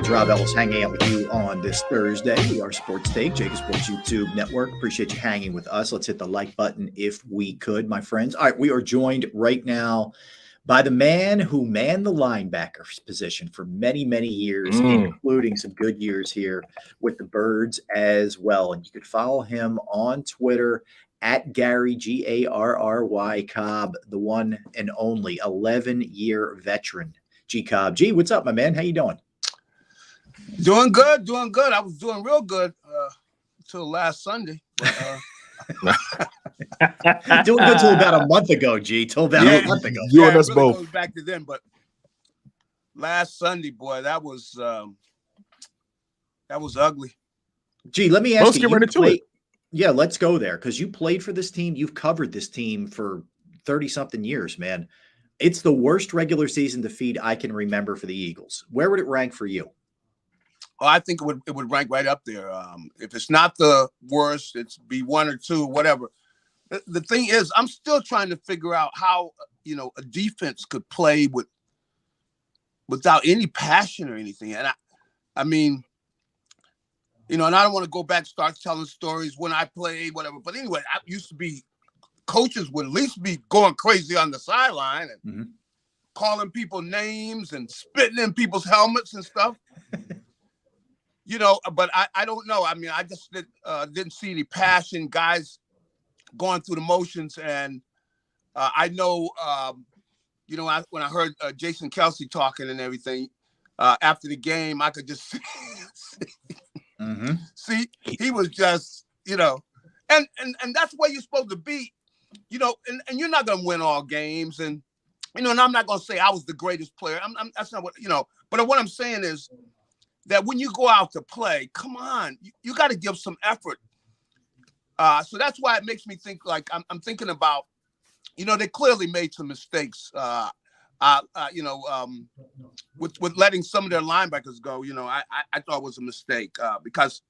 It's Rob Ellis hanging out with you on this Thursday. We are Sports Take, JAKIB Sports YouTube Network. Appreciate you hanging with us. Let's hit the like button if we could, my friends. All right, we are joined right now by the man who manned the linebacker's position for many, many years, including some good years here with the Birds as well. And you could follow him on Twitter at Garry, Garry Cobb, the one and only 11-year veteran. Cobb. G, what's up, my man? How you doing? Doing good. I was doing real good till last Sunday. Doing good till about a month ago, G. Till about a month ago. You and us really both. Goes back to then, but last Sunday, boy, that was ugly. G, let me ask Let's get right into it. Yeah, let's go there because you played for this team. You've covered this team for 30-something years, man. It's the worst regular season defeat I can remember for the Eagles. Where would it rank for you? Oh, I think it would rank right up there. If it's not the worst, it's be one or two, whatever. The thing is, I'm still trying to figure out how, a defense could play without any passion or anything. And I mean, and I don't want to go back and start telling stories when I played, whatever. But anyway, I used to be coaches would at least be going crazy on the sideline and calling people names and spitting in people's helmets and stuff. But I don't know. I mean, I just didn't see any passion, guys going through the motions. And I know, when I heard Jason Kelsey talking and everything after the game, I could just see he was just, and that's where you're supposed to be. And you're not going to win all games. And I'm not going to say I was the greatest player. That's not what, but what I'm saying is that when you go out to play, come on, you got to give some effort. So that's why it makes me think like I'm thinking about, they clearly made some mistakes, with letting some of their linebackers go. I thought it was a mistake because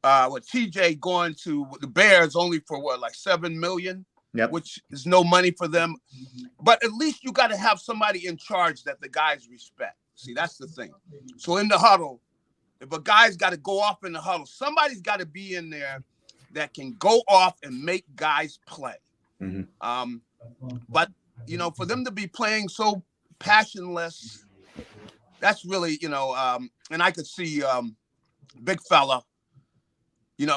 with TJ going to the Bears only for like $7 million, which is no money for them. But at least you got to have somebody in charge that the guys respect. See, that's the thing. So in the huddle, if a guy's got to go off in the huddle, somebody's got to be in there that can go off and make guys play. But for them to be playing so passionless, that's really, and I could see big fella. They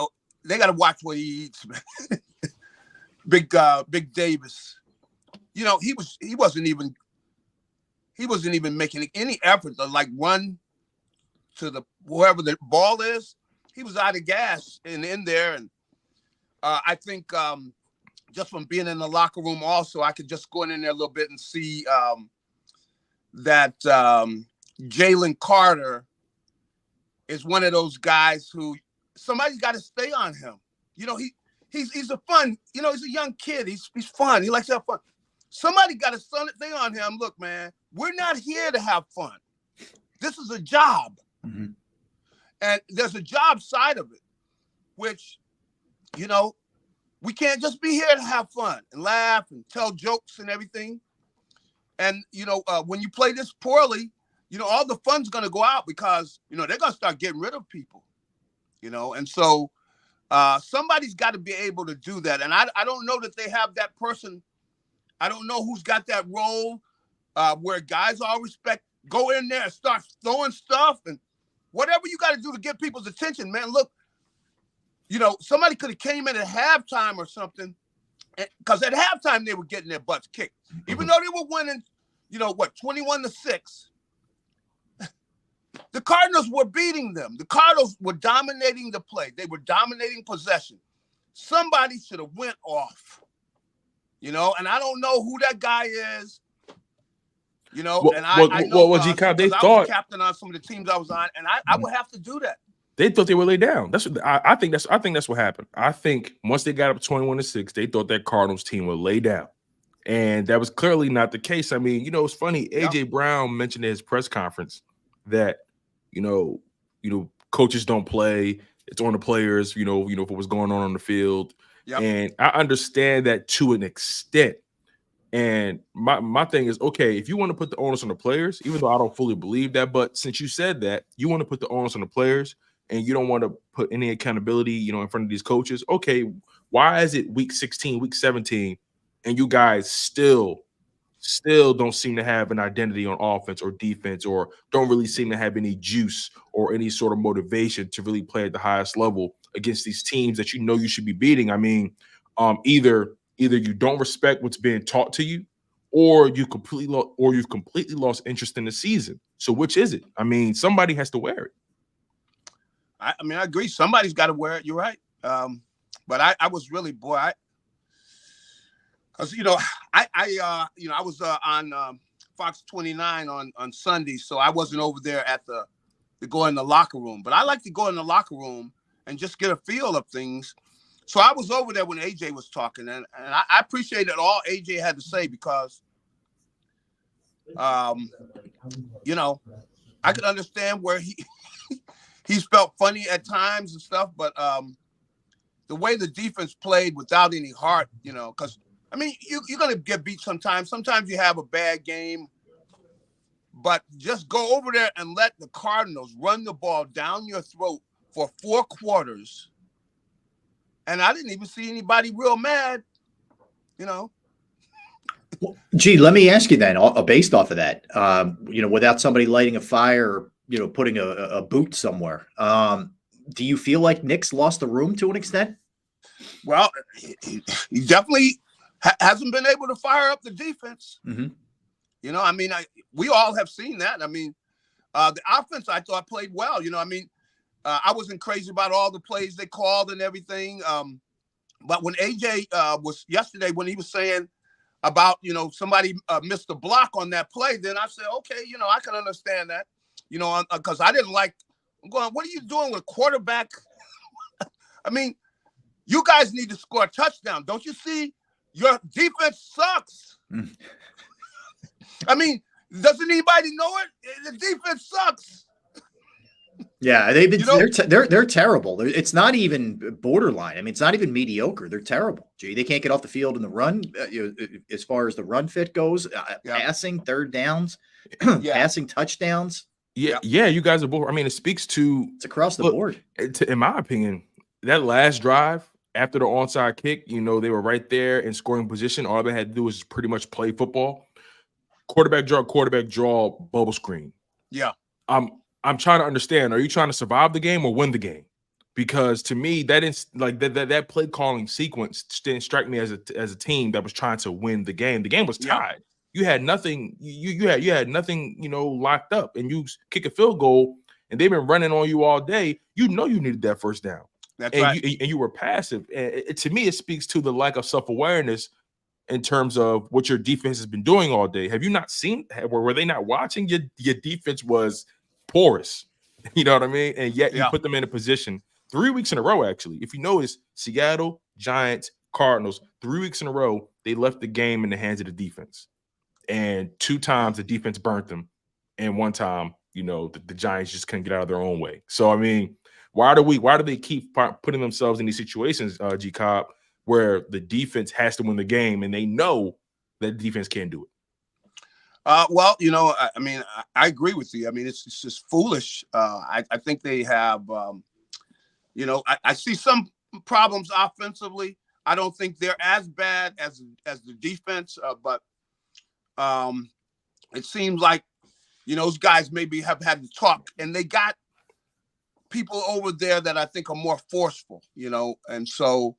got to watch what he eats, man. Big Davis. He wasn't even making any effort to like run to the wherever the ball is. He was out of gas and in there, and I think just from being in the locker room, also I could just go in there a little bit and see that Jalen Carter is one of those guys who. Somebody's got to stay on him. He's a fun, he's a young kid. He's fun. He likes to have fun. Somebody got to stay on him. Look, man, we're not here to have fun. This is a job. And there's a job side of it, which, we can't just be here to have fun and laugh and tell jokes and everything. And, when you play this poorly, all the fun's going to go out because, they're going to start getting rid of people. And so somebody's got to be able to do that. And I don't know that they have that person. I don't know who's got that role where guys all respect, go in there and start throwing stuff and whatever you got to do to get people's attention, man. Look, somebody could have came in at halftime or something because at halftime they were getting their butts kicked. Even though they were winning, 21-6. The Cardinals were beating them. The Cardinals were dominating the play. They were dominating possession. Somebody should have went off, and I don't know who that guy is, and I know G-Cobb, they I thought was captain on some of the teams I was on, and I would have to do that. They thought they would lay down. That's what I think that's what happened. I think once they got up 21-6, they thought that Cardinals team would lay down. And that was clearly not the case. I mean, it's funny. AJ Brown mentioned in his press conference that coaches don't play. It's on the players, for what's going on the field. And I understand that to an extent. And my thing is, okay, if you want to put the onus on the players, even though I don't fully believe that, but since you said that, you want to put the onus on the players and you don't want to put any accountability, you know, in front of these coaches. Okay, why is it week 16, week 17, and you guys still don't seem to have an identity on offense or defense, or don't really seem to have any juice or any sort of motivation to really play at the highest level against these teams that you know you should be beating? I mean, either you don't respect what's being taught to you, or you've completely lost interest in the season. So which is it? I mean, somebody has to wear it. I mean, I agree. Somebody's got to wear it. You're right. But I was really, boy, because I was on Fox 29 on Sunday, so I wasn't over there to go in the locker room. But I like to go in the locker room and just get a feel of things. So I was over there when AJ was talking, and I appreciated all AJ had to say, because, I could understand where he's felt funny at times and stuff, but the way the defense played without any heart, because, I mean, you're going to get beat sometimes. Sometimes you have a bad game, but just go over there and let the Cardinals run the ball down your throat for 4 quarters. And I didn't even see anybody real mad, Well, gee, let me ask you then, based off of that, without somebody lighting a fire, or, putting a boot somewhere, do you feel like Nick's lost the room to an extent? Well, he definitely hasn't been able to fire up the defense. Mm-hmm. I mean, we all have seen that. I mean, the offense, I thought, played well. I wasn't crazy about all the plays they called and everything. But when AJ was yesterday, when he was saying about, somebody missed a block on that play, then I said, okay, I can understand that, because I didn't like, I'm going, what are you doing with a quarterback? I mean, you guys need to score a touchdown. Don't you see? Your defense sucks. I mean, doesn't anybody know it? The defense sucks. Yeah, they're terrible. It's not even borderline. I mean, it's not even mediocre. They're terrible. Gee, they can't get off the field in the run. As far as the run fit goes, passing, third downs, passing touchdowns. Yeah, you guys are both. I mean, it speaks to it's across the board. In my opinion, that last drive after the onside kick, they were right there in scoring position. All they had to do was pretty much play football. Quarterback draw, bubble screen. Yeah. I'm trying to understand, are you trying to survive the game or win the game? Because to me, that is like that play calling sequence didn't strike me as a team that was trying to win the game. The game was tied. You had nothing, you had nothing, locked up, and you kick a field goal and they've been running on you all day. You needed that first down. That's right. And you were passive. And to me, it speaks to the lack of self-awareness in terms of what your defense has been doing all day. Have you not seen? Were they not watching? Your defense was porous. You know what I mean? And yet you put them in a position 3 weeks in a row, actually. If you notice, Seattle, Giants, Cardinals, 3 weeks in a row, they left the game in the hands of the defense. And 2 times the defense burnt them. And 1 time, the Giants just couldn't get out of their own way. So, I mean, why do they keep putting themselves in these situations, Cobb, where the defense has to win the game and they know that the defense can't do it? Well, I mean, I agree with you. I mean, it's just foolish. I think they have, I see some problems offensively. I don't think they're as bad as the defense, but it seems like, those guys maybe have had to talk, and they got people over there that I think are more forceful, and so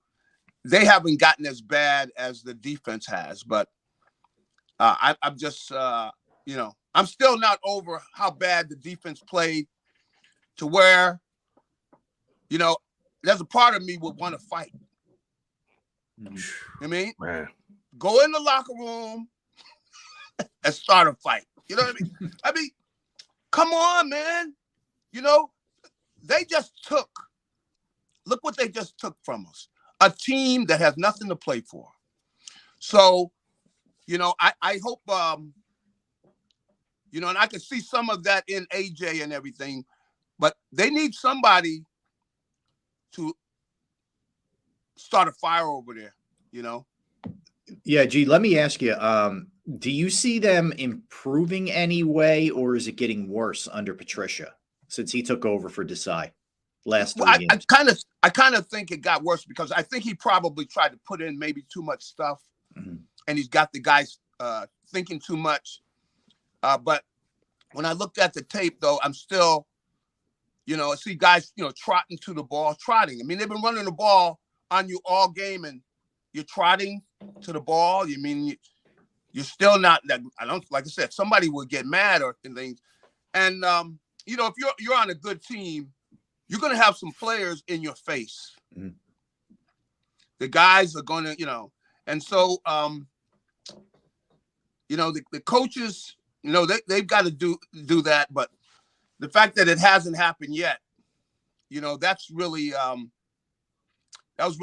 they haven't gotten as bad as the defense has. But I'm just, I'm still not over how bad the defense played, to where, there's a part of me would want to fight. I mean, man, go in the locker room and start a fight. You know what I mean? I mean, come on, man. They just look what they just took from us. A team that has nothing to play for. So, I hope, and I could see some of that in AJ and everything, but they need somebody to start a fire over there, Yeah, G, let me ask you, do you see them improving anyway, or is it getting worse under Patricia since he took over for Desai last Well, 3 games? I kind of think it got worse because I think he probably tried to put in maybe too much stuff, and he's got the guys thinking too much. But when I looked at the tape, though, I'm still, I see guys, trotting to the ball, trotting. I mean, they've been running the ball on you all game, and you're trotting to the ball. You mean you're still not that? I don't, like I said, somebody would get mad or things. And if you're on a good team, you're going to have some players in your face. The guys are going to, and so the coaches, they've got to do that. But the fact that it hasn't happened yet, that's really that was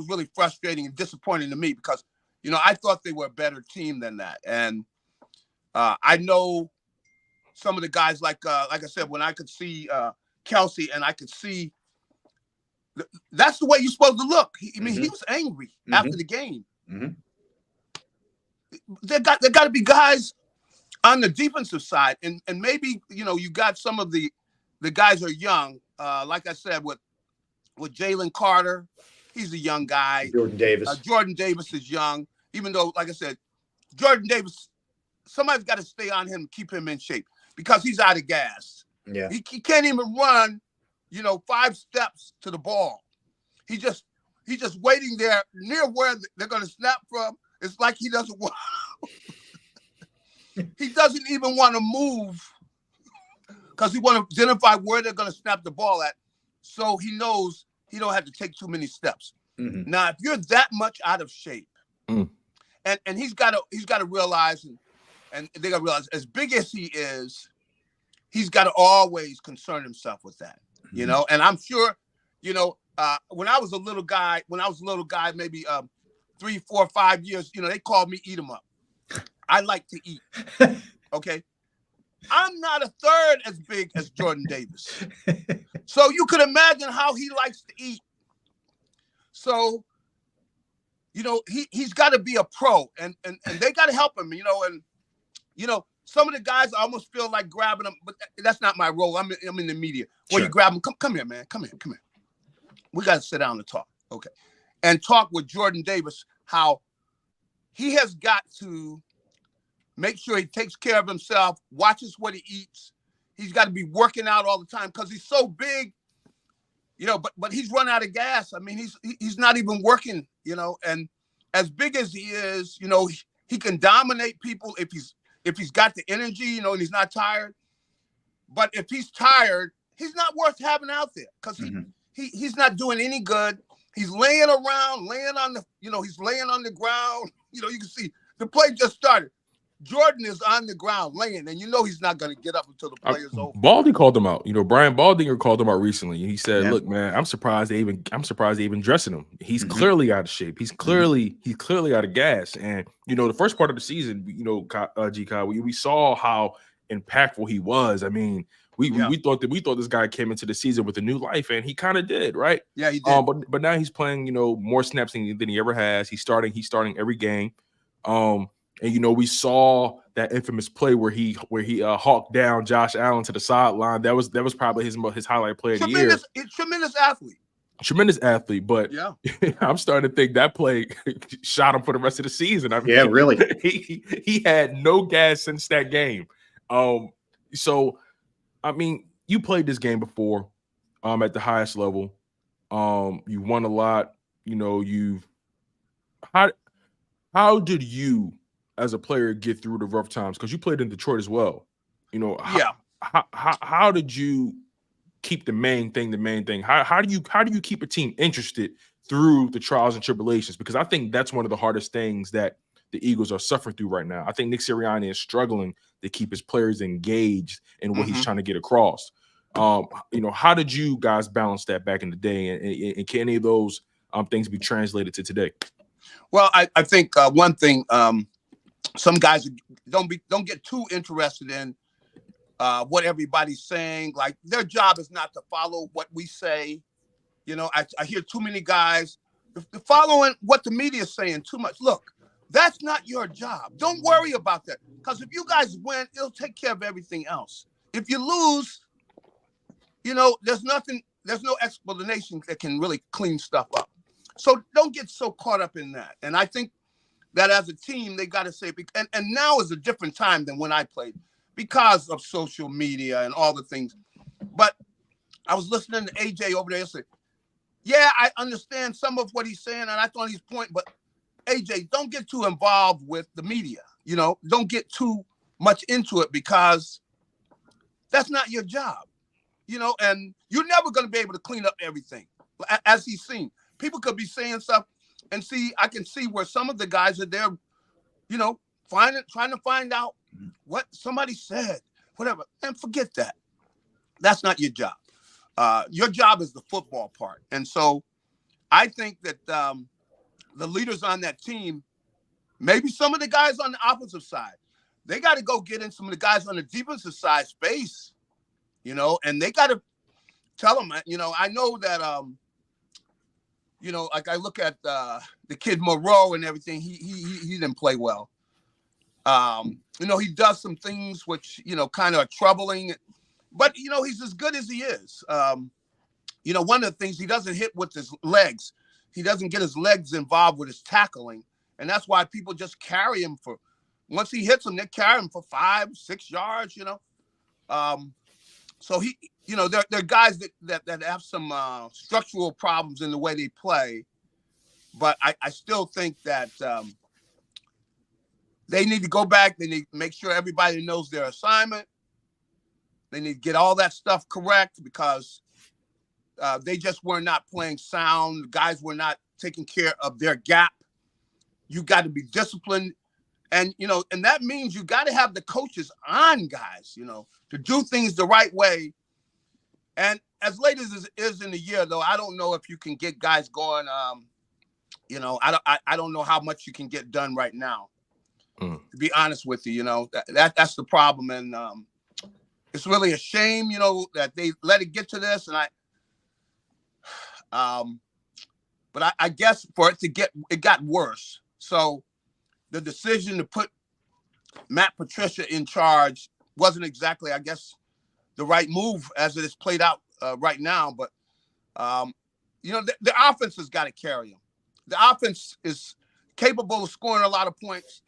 really frustrating and disappointing to me because, I thought they were a better team than that. And I know some of the guys, like I said, when I could see Kelsey and I could see that's the way you're supposed to look. He was angry after the game. There got to be guys on the defensive side, and maybe you got some of the guys are young. Like I said, with Jalen Carter, he's a young guy. Jordan Davis. Jordan Davis is young, even though, like I said, Jordan Davis, somebody's got to stay on him, keep him in shape because he's out of gas. Yeah, he can't even run, 5 steps to the ball. He's just waiting there near where they're going to snap from. It's like he doesn't want. He doesn't even want to move because he want to identify where they're going to snap the ball at, so he knows he don't have to take too many steps. Now, if you're that much out of shape, and he's got to realize, and they got to realize, as big as he is, he's got to always concern himself with that, And I'm sure, when I was a little guy, maybe 3, 4, 5 years, they called me eat 'em up. I like to eat. Okay. I'm not a third as big as Jordan Davis. So you could imagine how he likes to eat. So, he's got to be a pro and they got to help him, some of the guys I almost feel like grabbing them, but that's not my role. I'm in the media. When you grab them, come here, man. Come here. We got to sit down and talk. Okay. And talk with Jordan Davis, how he has got to make sure he takes care of himself, watches what he eats. He's got to be working out all the time because he's so big, but he's run out of gas. I mean, he's not even working, and as big as he is, he can dominate people if he's got the energy, and he's not tired. But if he's tired, he's not worth having out there because he's not doing any good. He's laying around, he's laying on the ground. You can see the play just started. Jordan is on the ground laying, and he's not going to get up until the play is over. Baldy called him out. Brian Baldinger called him out recently. He said, "Look, man, I'm surprised they even dressing him. He's clearly out of shape. He's clearly out of gas." And the first part of the season, Cobb, we saw how impactful he was. I mean, we thought this guy came into the season with a new life, and he kind of did, right? Yeah, he did. But now he's playing, more snaps than he ever has. He's starting every game. And we saw that infamous play where he hawked down Josh Allen to the sideline. That was probably his highlight play of the year. Tremendous athlete, but yeah. I'm starting to think that play shot him for the rest of the season. I mean, really. He had no gas since that game. So I mean, you played this game before, at the highest level. You won a lot. How did you, as a player, get through the rough times? Because you played in Detroit as well. How did you keep the main thing? How do you keep a team interested through the trials and tribulations? Because I think that's one of the hardest things that the Eagles are suffering through right now. I think Nick Sirianni is struggling to keep his players engaged in what he's trying to get across. How did you guys balance that back in the day, and can any of those things be translated to today? Well, I think one thing. Some guys don't get too interested in what everybody's saying. Like, their job is not to follow what we say. I hear too many guys following what the media is saying too much. Look, That's not your job. Don't worry about that. Because if you guys win, it'll take care of everything else. If you lose, there's no explanation that can really clean stuff up. So don't get so caught up in that. And I think that as a team, they got to say, and now is a different time than when I played because of social media and all the things. But I was listening to AJ over there yesterday. Yeah, I understand some of what he's saying, and I thought he's point, but AJ, don't get too involved with the media. Don't get too much into it because that's not your job. And you're never going to be able to clean up everything. As he's seen, people could be saying stuff, and I can see where some of the guys are there, trying to find out what somebody said, whatever, and forget that. That's not your job. Your job is the football part, and so I think that the leaders on that team, maybe some of the guys on the offensive side, they got to go get in some of the guys on the defensive side space, and they got to tell them, I know that, like I look at the kid Moreau and everything, he didn't play well. He does some things which, kind of are troubling, but, he's as good as he is. One of the things, he doesn't hit with his legs. He doesn't get his legs involved with his tackling. And that's why people just carry him once he hits them, they carry him for 5-6 yards, So there are guys that have some structural problems in the way they play. But I still think that they need to go back. They need to make sure everybody knows their assignment. They need to get all that stuff correct because they just were not playing sound. Guys were not taking care of their gap. You got to be disciplined. And, and that means you got to have the coaches on guys, to do things the right way. And as late as it is in the year, though, I don't know if you can get guys going. I don't know how much you can get done right now, to be honest with you. That's the problem. And it's really a shame, that they let it get to this. And but I guess it got worse. So the decision to put Matt Patricia in charge wasn't exactly, I guess, the right move as it is played out right now. But, the offense has got to carry them. The offense is capable of scoring a lot of points,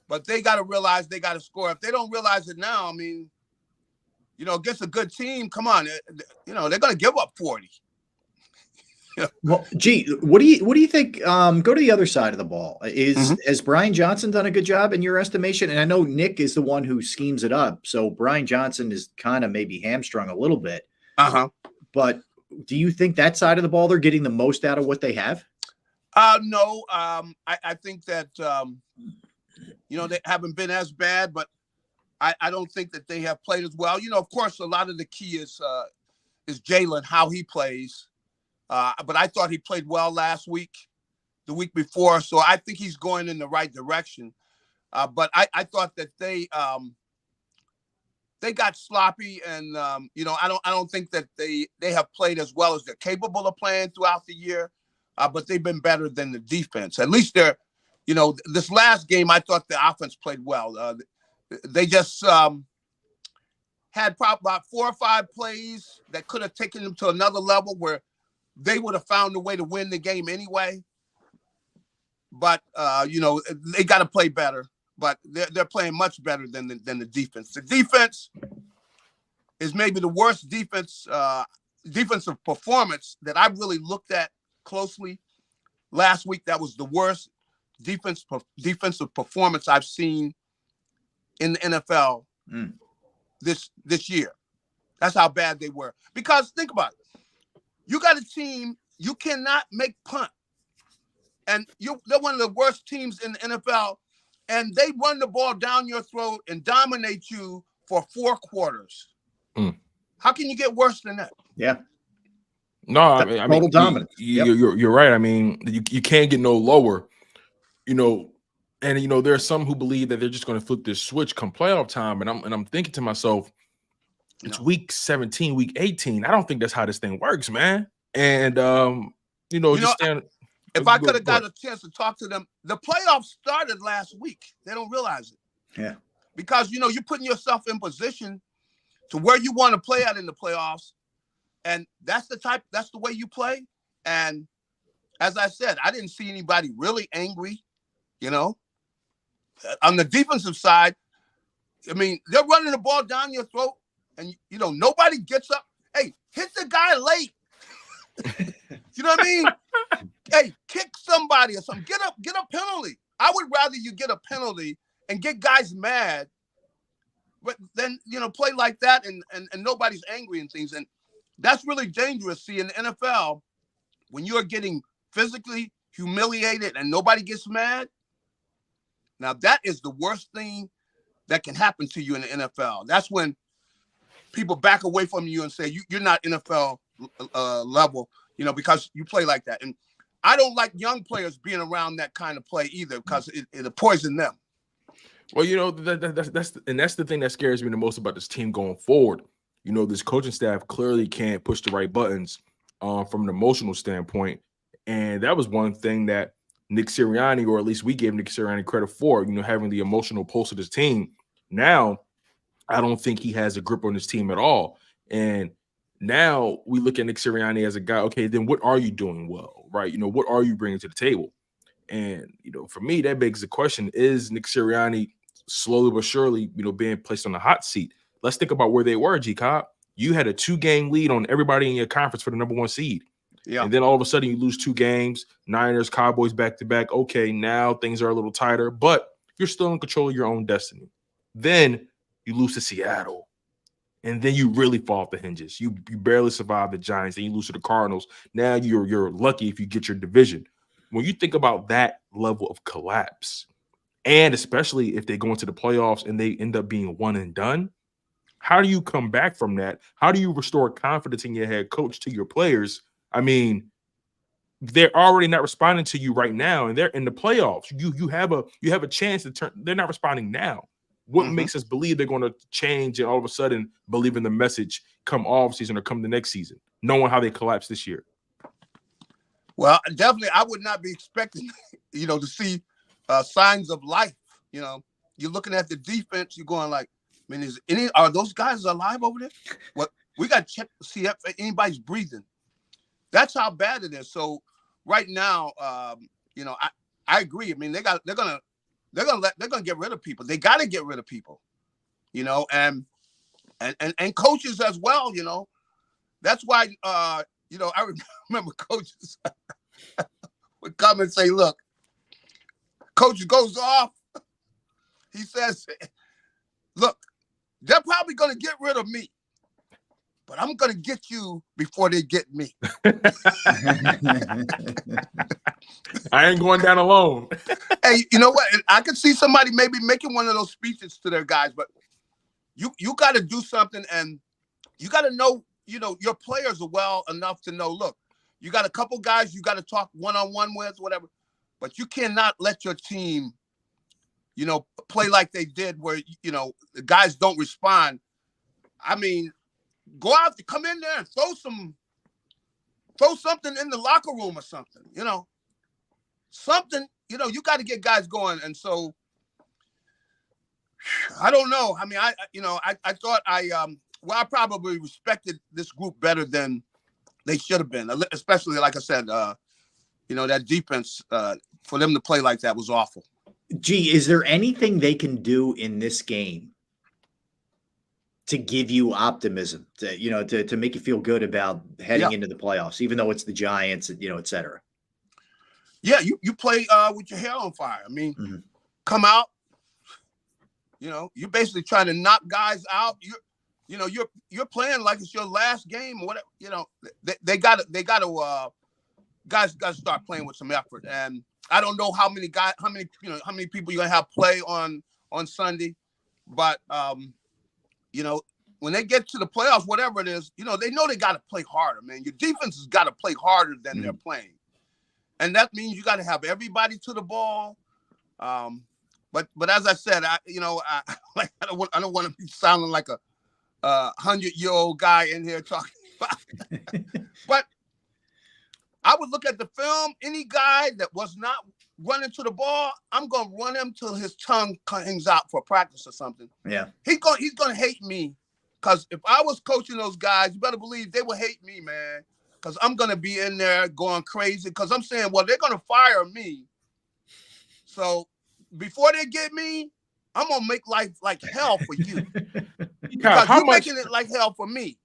but they got to realize they got to score. If they don't realize it now, against a good team, come on, they're going to give up 40. Well, gee, what do you think? Go to the other side of the ball. Has Brian Johnson done a good job in your estimation? And I know Nick is the one who schemes it up, so Brian Johnson is kind of maybe hamstrung a little bit. But do you think that side of the ball they're getting the most out of what they have? No. I think that they haven't been as bad, but I don't think that they have played as well. Of course, a lot of the key is Jalen, how he plays. But I thought he played well last week, the week before. So I think he's going in the right direction. But I thought that they got sloppy, and I don't think that they have played as well as they're capable of playing throughout the year. But they've been better than the defense. At least they're, this last game I thought the offense played well. They just had probably about 4 or 5 plays that could have taken them to another level where they would have found a way to win the game anyway. But, they got to play better. But they're playing much better than the defense. The defense is maybe the worst defensive performance that I've really looked at closely. Last week, that was the worst defensive performance I've seen in the NFL this year. That's how bad they were. Because think about it. You got a team, you cannot make punt. And they're one of the worst teams in the NFL, and they run the ball down your throat and dominate you for 4 quarters. How can you get worse than that? Yeah. No, I mean, total dominance. You're right. I mean, you can't get no lower, and there are some who believe that they're just going to flip this switch come playoff time. And I'm thinking to myself, it's week 17, week 18. I don't think that's how this thing works, man. And if I could have got a chance to talk to them, the playoffs started last week. They don't realize it. Yeah. Because, you're putting yourself in position to where you want to play at in the playoffs. And that's the way you play. And as I said, I didn't see anybody really angry, On the defensive side, I mean, they're running the ball down your throat and, nobody gets up. Hey, hit the guy late. You know what I mean? Hey, kick somebody or something. Get a penalty. I would rather you get a penalty and get guys mad, but then, play like that and nobody's angry and things. And that's really dangerous. See, in the NFL, when you're getting physically humiliated and nobody gets mad, now that is the worst thing that can happen to you in the NFL. That's when people back away from you and say, you're not NFL level, because you play like that. And I don't like young players being around that kind of play either, because it'll poison them. Well, that's the thing that scares me the most about this team going forward. This coaching staff clearly can't push the right buttons from an emotional standpoint. And that was one thing that Nick Sirianni, or at least we gave Nick Sirianni credit for, having the emotional pulse of this team. Now, I don't think he has a grip on this team at all. And now we look at Nick Sirianni as a guy, okay, then what are you doing well, right? What are you bringing to the table? And, for me, that begs the question, is Nick Sirianni slowly but surely, being placed on the hot seat? Let's think about where they were, Cobb. You had a 2-game lead on everybody in your conference for the number 1 seed. Yeah. And then all of a sudden you lose 2 games, Niners, Cowboys back-to-back. Okay, now things are a little tighter, but you're still in control of your own destiny. Then you lose to Seattle. And then you really fall off the hinges. You barely survive the Giants, and you lose to the Cardinals. Now you're lucky if you get your division. When you think about that level of collapse, and especially if they go into the playoffs and they end up being one and done, how do you come back from that? How do you restore confidence in your head coach to your players? I mean, they're already not responding to you right now, and they're in the playoffs. You have a chance to turn. They're not responding now. What makes us believe they're going to change and all of a sudden believe in the message come off season or come the next season, knowing how they collapsed this year? Well, definitely, I would not be expecting, to see signs of life. You're looking at the defense. You're going like, I mean, are those guys alive over there? What we got to check to see if anybody's breathing. That's how bad it is. So right now, I agree. I mean, they're gonna get rid of people. They got to get rid of people, and coaches as well. That's why I remember coaches would come and say, "Look, coach goes off. He says, look, they're probably going to get rid of me, but I'm going to get you before they get me." I ain't going down alone. Hey, you know what? I could see somebody maybe making one of those speeches to their guys, but you got to do something, and you got to know, your players are well enough to know, look, you got a couple guys you got to talk one-on-one with, whatever, but you cannot let your team, play like they did where, the guys don't respond. I mean, go out, come in there and throw something in the locker room or something, something, you got to get guys going. And so I don't know. I mean, I thought I probably respected this group better than they should have been, especially, like I said, that defense, for them to play like that was awful. Is there anything they can do in this game to give you optimism, to make you feel good about heading into the playoffs, even though it's the Giants, et cetera? Yeah, you play with your hair on fire. I mean, come out. You're basically trying to knock guys out. You're playing like it's your last game or whatever. They got to guys got to start playing with some effort. And I don't know how many people you're gonna have play on Sunday, but when they get to the playoffs, whatever it is, they know they got to play harder, man. Your defense has got to play harder than they're playing, and that means you got to have everybody to the ball. But as I said, I don't want to be sounding like a 100-year-old guy in here talking about, but I would look at the film. Any guy that was not running to the ball, I'm gonna run him till his tongue hangs out for practice or something. Yeah, he's gonna hate me, because if I was coaching those guys, you better believe they would hate me, man. Because I'm gonna be in there going crazy. Because I'm saying, well, they're gonna fire me. So before they get me, I'm gonna make life like hell for you. Because you're making it like hell for me.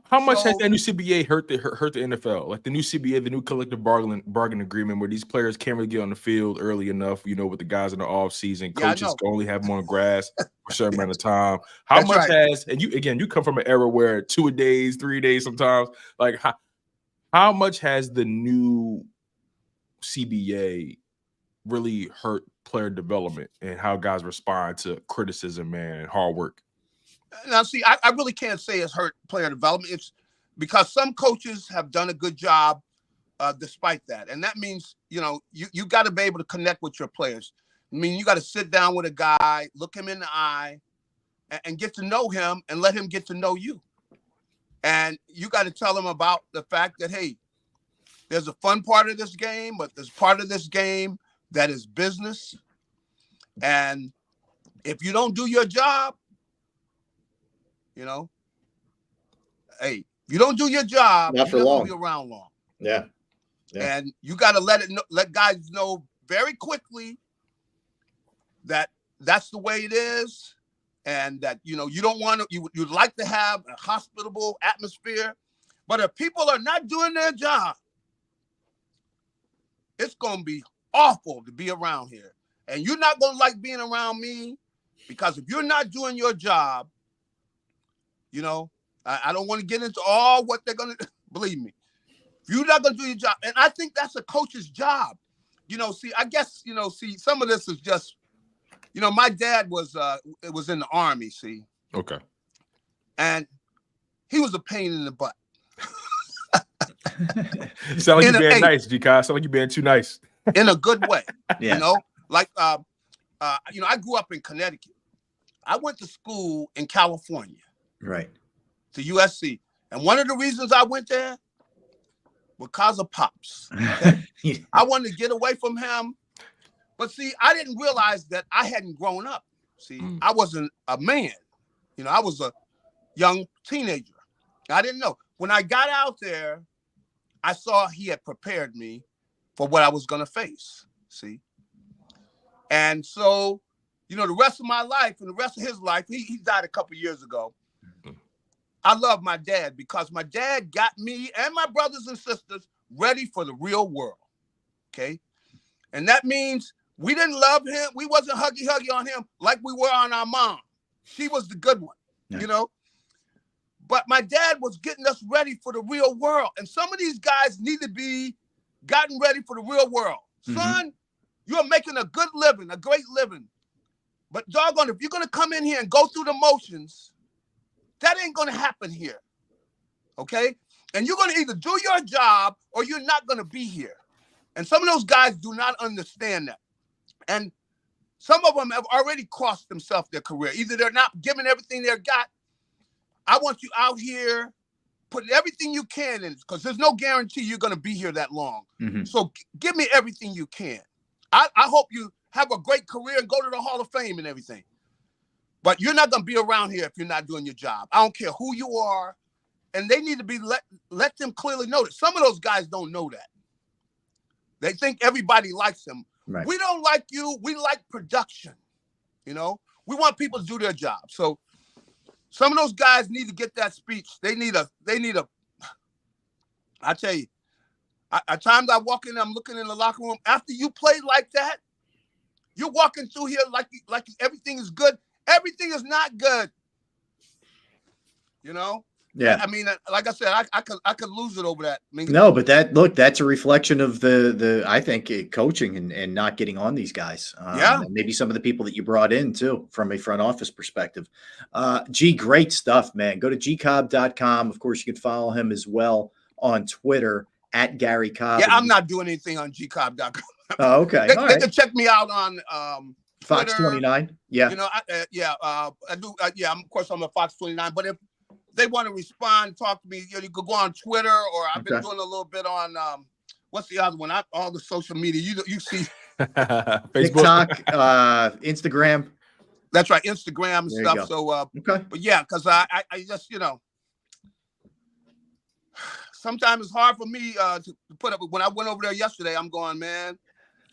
How much has that new CBA hurt the NFL? Like the new CBA, the new collective bargaining agreement, where these players can't really get on the field early enough, with the guys in the off season. Coaches can only have them on grass for a certain amount of time. How much has, and you come from an era where 2 days, 3 days sometimes, like how much has the new CBA really hurt player development and how guys respond to criticism and hard work? Now, see, I really can't say it's hurt player development. It's because some coaches have done a good job despite that. And that means, you got to be able to connect with your players. I mean, you got to sit down with a guy, look him in the eye, and get to know him and let him get to know you. And you got to tell him about the fact that, hey, there's a fun part of this game, but there's part of this game that is business. And if you don't do your job, hey, if you don't do your job, not for you're long. Gonna be around long. Yeah. And you got to let guys know very quickly that that's the way it is, and that you don't want to. You'd like to have a hospitable atmosphere, but if people are not doing their job, it's gonna be awful to be around here, and you're not gonna like being around me, because if you're not doing your job. I don't want to get into all what they're going to, believe me, if you're not going to do your job. And I think that's a coach's job. I guess, some of this is just, my dad was in the Army, see. Okay. And he was a pain in the butt. You sound like you're being nice, JAKIB. Sound like you're being too nice. In a good way. Yeah. I grew up in Connecticut. I went to school in California. Right. To USC. And one of the reasons I went there, because of Pops. Okay? Yeah. I wanted to get away from him. But see, I didn't realize that I hadn't grown up. See, I wasn't a man. I was a young teenager. I didn't know. When I got out there, I saw he had prepared me for what I was going to face. See? And so, the rest of my life and the rest of his life, he died a couple years ago. I love my dad because my dad got me and my brothers and sisters ready for the real world. Okay. And that means we didn't love him. We wasn't huggy on him like we were on our mom. She was the good one, But my dad was getting us ready for the real world. And some of these guys need to be gotten ready for the real world. Mm-hmm. Son, you're making a good living, a great living. But doggone, if you're going to come in here and go through the motions, that ain't going to happen here, okay? And you're going to either do your job or you're not going to be here. And some of those guys do not understand that. And some of them have already cost themselves their career. Either they're not giving everything they've got. I want you out here putting everything you can in, because there's no guarantee you're going to be here that long. Mm-hmm. So give me everything you can. I hope you have a great career and go to the Hall of Fame and everything. But you're not going to be around here if you're not doing your job. I don't care who you are. And they need to be let them clearly know that. Some of those guys don't know that. They think everybody likes them. Right. We don't like you. We like production. We want people to do their job. So some of those guys need to get that speech. They need a, I tell you, at times I walk in, I'm looking in the locker room. After you play like that, you're walking through here like everything is good. Everything is not good. Yeah. I mean, like I said, I could lose it over that. I mean, no, but that's a reflection of the I think coaching and not getting on these guys. And maybe some of the people that you brought in too, from a front office perspective. Great stuff, man. Go to JAKIB.com. Of course, you can follow him as well on Twitter at Garry Cobb. Yeah, I'm not doing anything on JAKIB.com. Oh, okay. They can check me out on Fox 29. Yeah. I do. Of course, I'm a Fox 29. But if they want to respond, talk to me, you could go on Twitter, or I've been doing a little bit on what's the other one? All the social media. You see Facebook, TikTok, Instagram. That's right, Instagram and There stuff. So, but yeah, because I just, sometimes it's hard for me to put up. When I went over there yesterday, I'm going, man,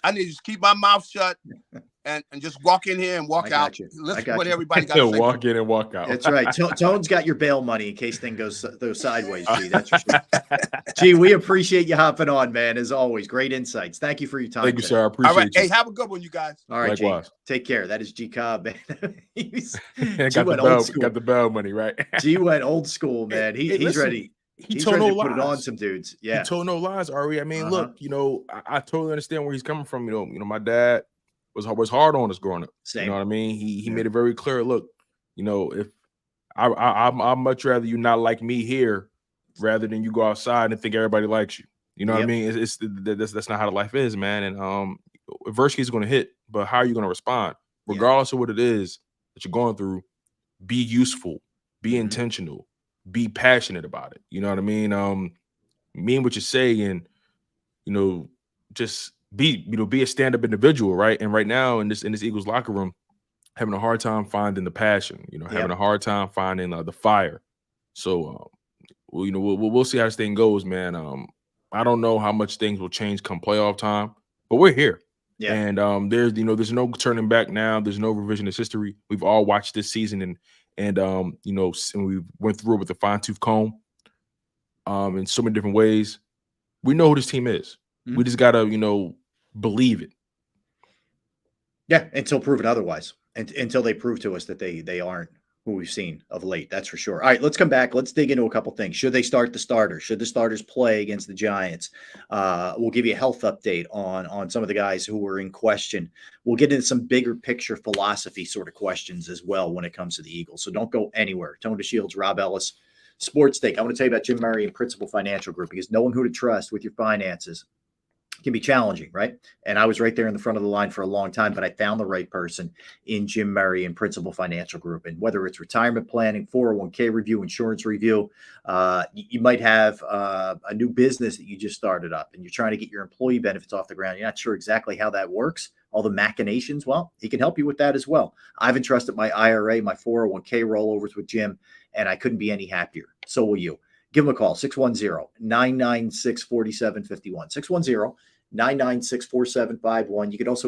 I need to just keep my mouth shut and just walk in here and walk out. Listen to what everybody got to say. Walk in and walk out. That's right. Tone's got your bail money in case things go sideways, G. That's for sure. G, we appreciate you hopping on, man, as always. Great insights. Thank you for your time. Thank you, sir. I appreciate All right. you. Hey, have a good one, you guys. All right, Likewise. G. Take care. That is G Cobb, man. Got the bell money, right? G went old school, man. He's ready. He's told no lies. Put it on some dudes. Yeah. He told no lies, Ari. I mean, look, I totally understand where he's coming from. My dad was hard on us growing up. Same. You know what I mean? He made it very clear. Look, if I'd much rather you not like me here rather than you go outside and think everybody likes you. You know what I mean? That's not how the life is, man. And adversity is going to hit, but how are you going to respond? Regardless of what it is that you're going through, be useful, be intentional, be passionate about it. You know what I mean? Mean what you say, and just be a stand-up individual, right? And right now in this Eagles locker room, having a hard time finding the passion, having a hard time finding the fire. So we'll see how this thing goes, man. I don't know how much things will change come playoff time, but we're here. Yeah. And there's no turning back now. There's no revisionist history. We've all watched this season and we went through it with a fine-tooth comb in so many different ways. We know who this team is. We just gotta, believe it. Yeah, until proven otherwise. And until they prove to us that they aren't who we've seen of late. That's for sure. All right, let's come back. Let's dig into a couple things. Should they start the starters? Should the starters play against the Giants? We'll give you a health update on some of the guys who were in question. We'll get into some bigger picture philosophy sort of questions as well when it comes to the Eagles. So don't go anywhere. Tone DeShields, Rob Ellis, Sports Take. I want to tell you about Jim Murray and Principal Financial Group, because knowing who to trust with your finances can be challenging, right? And I was right there in the front of the line for a long time, but I found the right person in Jim Murray and Principal Financial Group. And whether it's retirement planning, 401k review, insurance review, you might have a new business that you just started up and you're trying to get your employee benefits off the ground. You're not sure exactly how that works, all the machinations. Well, he can help you with that as well. I've entrusted my IRA, my 401k rollovers with Jim, and I couldn't be any happier. So will you. Give them a call, 610-996-4751, 610-996-4751. You can also